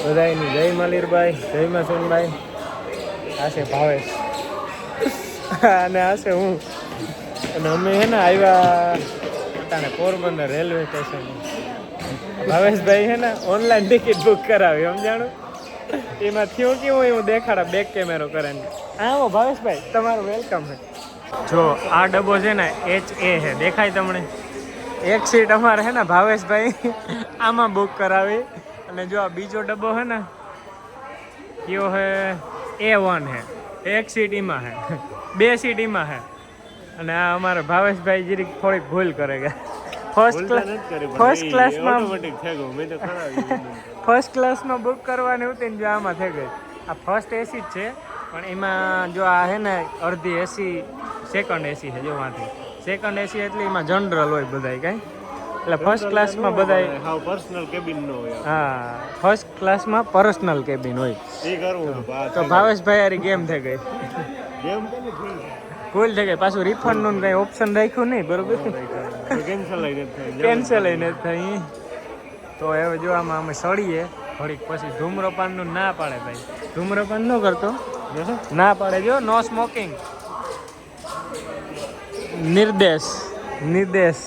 બધાયની જય માલીરભાઈ, જય માસુમભાઈ. આ છે ભાવેશ અને આ છે હું. અને અમે હે ને આવ્યા પોતાને પોરબંદર રેલવે સ્ટેશન. ભાવેશભાઈ હે ને ઓનલાઈન ટિકિટ બુક કરાવી, સમજાણું? એમાં થયું કેવું એવું દેખાડા બેક કેમેરો કરે. આવો ભાવેશભાઈ, તમારું વેલકમ છે. જો આ ડબ્બો છે ને HA છે, દેખાય તમને? એક સીટ અમારે હે ને ભાવેશભાઈ આમાં બુક કરાવી. અને જો આ બીજો ડબ્બો છે ને કયો હે A1 હે, એક સીટ એમાં હે, 2 સીટ એમાં હે. અને આ અમારા ભાવેશભાઈ જરીક થોડીક ભૂલ કરે ગયા. ફર્સ્ટ ક્લાસમાં બુક કરવાની હતી ને જો આમાં થઈ ગઈ. આ ફર્સ્ટ એસી જ છે પણ એમાં જો આ છે ને અડધી એસી સેકન્ડ એસી છે. જો વાંથી સેકન્ડ એસી એટલે એમાં જનરલ હોય બધાય કાંઈ. એટલે ફર્સ્ટ ક્લાસમાં બધાય પર્સનલ કેબિન નો હોય. હા, ફર્સ્ટ ક્લાસમાં પર્સનલ કેબિન હોય. તો ભાવેશભાઈ યાર ગેમ થઈ ગઈ, ભૂલ થઈ ગઈ. પાછું રિફંડનું કંઈ ઓપ્શન રાખ્યું નહીં, બરોબર? કેન્સલ નથી થઈ. તો હવે જો આમાં અમે સળીએ થોડીક, પછી ધૂમ્રપાનનું ના પાડે ભાઈ. ધૂમ્રપાન ન કરતો, ના પાડે. જો નો સ્મોકિંગ નિર્દેશ.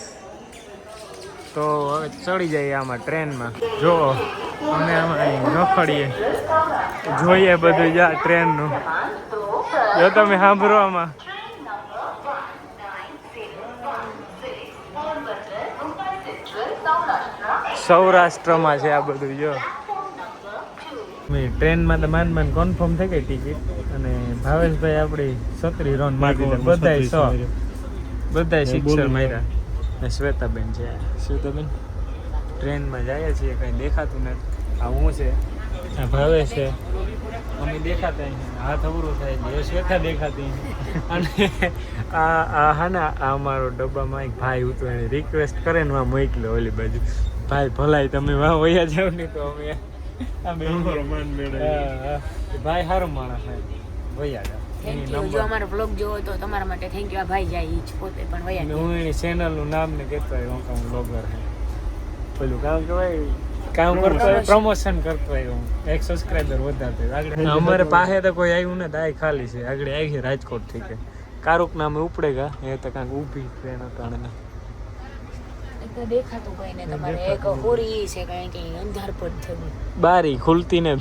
તો હવે ચડી જઈએ આમાં ટ્રેનમાં. જો અમે આમાં નખડીએ, જોઈએ બધું જા ટ્રેનનું. જો તમે સાંભળો આમાં સૌરાષ્ટ્રમાં છે આ બધું. જો ટ્રેનમાં તો માંડ કન્ફર્મ થઈ ગઈ ટિકિટ. અને ભાવેશભાઈ આપણી 36 રન મારી દીધા, બધાય શિક્ષર માર્યા. ને શ્વેતાબેન છે, શ્વેતાબેન ટ્રેનમાં જાય છીએ, કંઈ દેખાતું નથી. આ હું છે, આ ભાવેશ છે, અમે દેખાતા હાથ અવરું થાય છે. શ્વેતા દેખાતી. અને આ હા ને આ અમારો ડબ્બામાં એક ભાઈ હતું, એને રિક્વેસ્ટ કરે ને વાં મોકલો ઓલી બાજુ. ભાઈ ભલાઈ તમે વાં વયા જાવ ને તો અમે ભાઈ સારો માણસ વયા જાવ. જો અમારો વ્લોગ જોવો તો તમારા માટે થેન્ક યુ. આ ભાઈ જાય ઈ જ પોતે પણ વયા. હું એની ચેનલનું નામ ને કહેતો હોય હું બ્લોગર હે. પેલું કામ કહેવાય, કામ કરતો હોય, પ્રમોશન કરતો હોય. હું એક સબસ્ક્રાઈબર વધારતો આગળ. અમારે પાસે તો કોઈ આવ્યું ને, આ ખાલી છે. આગળ આવી છે રાજકોટ થી કે કારુક નામે ઉપડેગા. એ તો કાંઈક ઊભી ટ્રેન હતા. દેખાતું કઈ ને તમારે એક હોરી છે કઈ કે અંધાર પર થયું, બારી ખુલતી ને.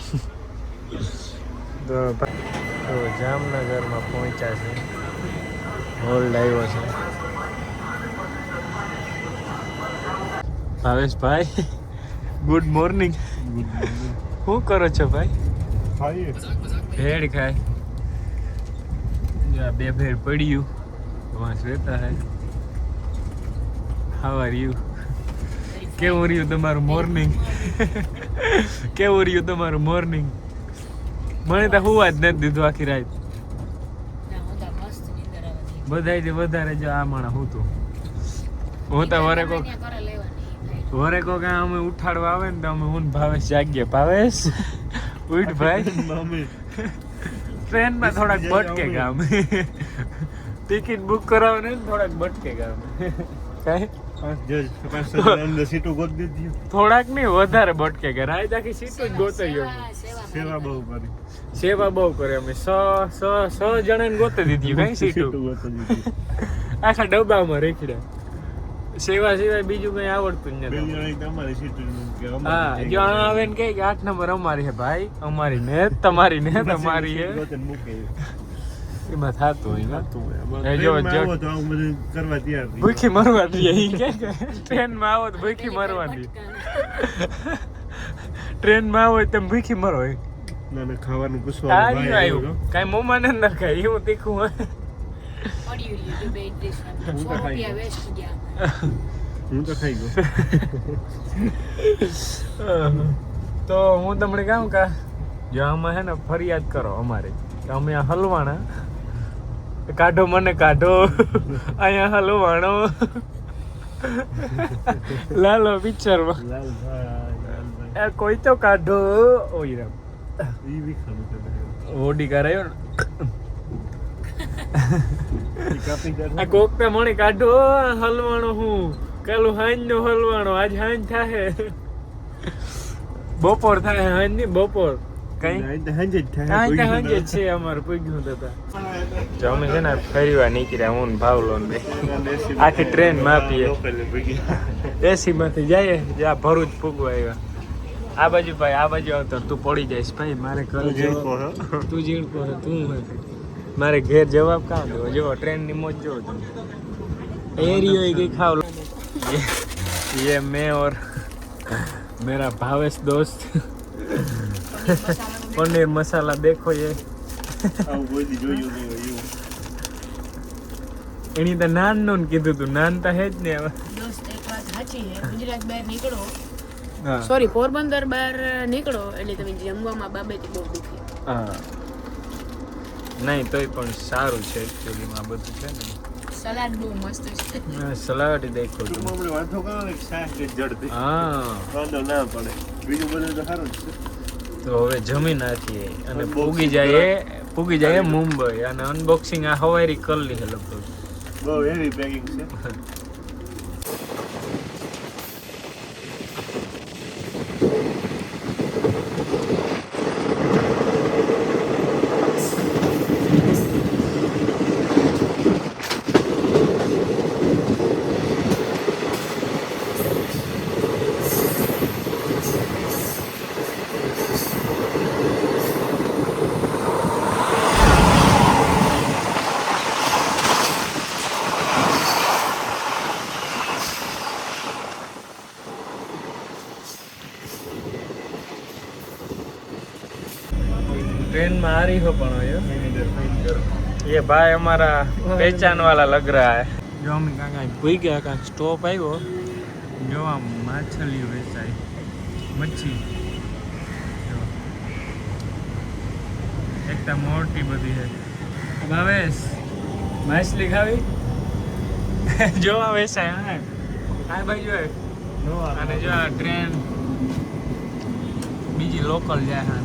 તો જામનગરમાં પહોંચ્યા છે, હોલ્ડ આવ્યો છે. ભાવેશભાઈ ગુડ મોર્નિંગ. શું કરો છો ભાઈ? ભેળ ખાય. બે ભેળ પડ્યું વહાં રહેતા હે. How are you? કેવું રહ્યું તમારું મોર્નિંગ? કેવું રહ્યું તમારું મોર્નિંગ? મને તો હું જ નથી દીધું આખી રાત. બધાય વધારે જો આ માણસ હું તું હું તો વરે કોક અમે ઉઠાડવા આવે ને તો અમે હું ભાવેશ જાગીએ. ભાવેશ ઉઠ ભાઈ. ટ્રેનમાં થોડાક બટકે ગામ, ટિકિટ બુક કરાવે ને થોડાક બટકે ગામ. કઈ થોડાક નહીં વધારે ભટકે ગયા. રાત આખી સીટું જ ગોતાઈ. સેવા બહુ કરે. અમે 6 જણાને ગોતી દીધી કઈ સીટું આખા ડબ્બામાં રેખડ્યા. સેવા સિવાય બીજું કઈ આવડતું જ નથી. હા, જો આવે ને કે 8 નંબર અમારી હે ભાઈ, અમારી ને તમારી ને તમારી હે. એમાં થતું હોય ભૂખી મરવા દે. ટ્રેનમાં આવો તો ભૂખી મરવા દે. ટ્રેનમાં આવો તમે ભૂખી મરો. ખાવાનું પૂછવાનું કઈ મોમાં ને અંદર ખાય એવું તીખું હોય. હું તો ખાઈ ગયો. તો હું તમને કહું કે જો આમાં હે ને ફરિયાદ કરો અમારે, અમે આ હલવાણા કાઢો, મને કાઢો અહીંયા હલવાણો. લાલો પિક્ચરમાં કોઈ તો કાઢો. ઓય ઓડી કરાયો ને આ કોક તો મને કાઢો હલવાણો. હું કાલું હાંજ નો હલવાણો, આજ હાંજ થાહે. બપોર થાય હાંજની બપોર કઈ હાંજે જ થાય કાંઈ તો હાંજે જ છે અમારે પૂગ્યું તો જો અમે છે ને ફરીવા નીકળ્યા હું ને ભાવલો ને બે. આખી ટ્રેન માપીએ એસી માંથી જઈએ જ્યાં ભરૂચ પૂગવા આવ્યા. આ બાજુ ભાઈ આ બાજુ આવતો તું પડી જઈશ ભાઈ મારે ઘર તું જીણકો હે તું હે મારે ઘેર જવાબ કાં દેવો જો ટ્રેન ની મોજ જો તમે एरियो की खाओ ये मैं और मेरा भावेश दोस्त पनीर मसाला देखो ये એની તો નાન નું કીધું તું નાન તો હે જ ને હવે દોસ્ત એક વાત સાચી છે ગુજરાત બહાર નીકળો હા સોરી પોરબંદર બહાર નીકળો એટલે તમે જમવામાં બાબતે બહુ દુખી હા નહીં તોય પણ સારું છે એકચ્યુઅલીમાં બધું છે ને સલાડ બહુ મસ્ત છે સલાડ દેખો તું આપણે વાંધો કરો ને શાક જ જડતી હા વાંધો ના પડે બીજું બધું તો સારું જ છે તો હવે જમી નાખીએ અને પૂગી જાય મુંબઈ અને અનબોક્સિંગ આ હવારી કરી લી લગભગ બહુ હેવી પેકિંગ છે ट्रेन में आ रही हो पण ये भाई हमारा पहचान वाला लग रहा है जो हम कहाँ भूल गया कहाँ स्टॉप आयो जो आ माछली वेचाई मच्छी एकता मोटी बधी है भावेश माछली खावी जो आ वेचाई હા ભાઈ જો અને જો આ ટ્રેન બીજી લોકલ જાય હા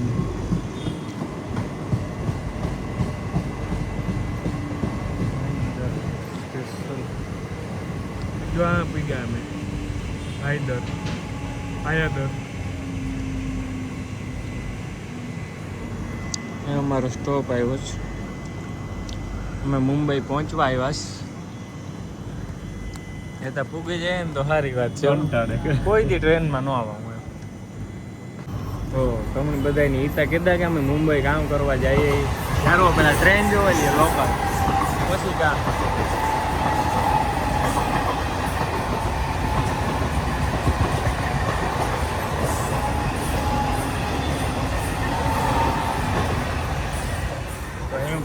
जो आ पी गया मैं आयदर અમારો સ્ટોપ આવ્યો છે અમે મુંબઈ પહોંચવા આવ્યા છે એ તો પૂગી જાય ને તો સારી વાત છે કોઈ દી ટ્રેનમાં ન આવવા હું તો તમને બધાની ઈચ્છા કીધા કે અમે મુંબઈ કામ કરવા જઈએ ચાલો પેલા ટ્રેન જોવા લઈએ લોકલ પછી કામ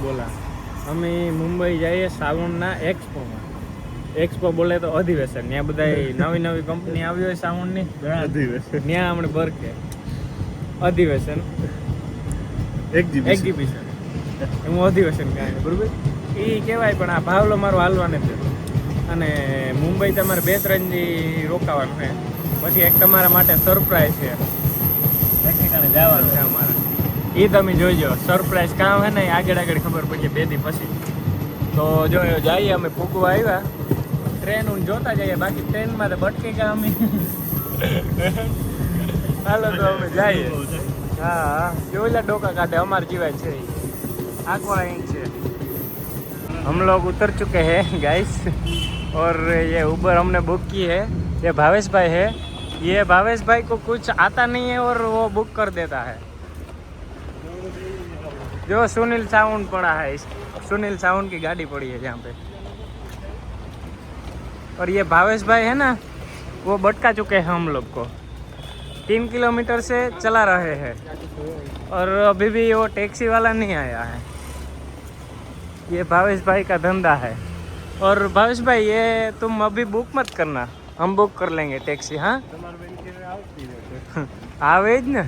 બોલા અમે મુંબઈ જઈએ સાવણના એક્સપો બોલે તો અધિવેશન ત્યાં બધા નવી કંપની આવી હોય સાવણની ત્યાં હમણાં બરકે અધિવેશન એક્ઝિબિશન હું અધિવેશન કહે બરોબર એ કહેવાય પણ આ ભાવલો મારો હાલવા નથી અને મુંબઈ તમારે 2-3 દી રોકાવાનું છે પછી એક તમારા માટે સરપ્રાઈઝ છે ઠેકાણે જવાનું છે અમારે એ તમે જોઈજો સરપ્રાઈઝ કામ હે ને આગળ ખબર પડી 2 દી પછી તો જો જઈએ અમે પૂગવા આવ્યા ટ્રેન જોતા જઈએ બાકી ટ્રેનમાં તો ભટકી ગયા અમે હાલો તો અમે જઈએ हाँ जो डोका काटे हमारे जीवा है आंख वाला इंच है हम लोग उतर चुके हैं गाइस और ये उबर हमने बुक की है ये भावेश भाई है ये भावेश भाई को कुछ आता नहीं है और वो बुक कर देता है जो सुनील साउंड पड़ा है सुनील साउंड की गाड़ी पड़ी है यहाँ पे और ये भावेश भाई है ना वो भटका चुके हैं हम लोग को 3 किलोमीटर से चला रहे हैं और अभी भी वो टैक्सी वाला नहीं आया है ये भावेश भाई का धंधा है और भावेश भाई ये तुम अभी बुक मत करना हम बुक कर लेंगे टैक्सी हाँ आवे ज ने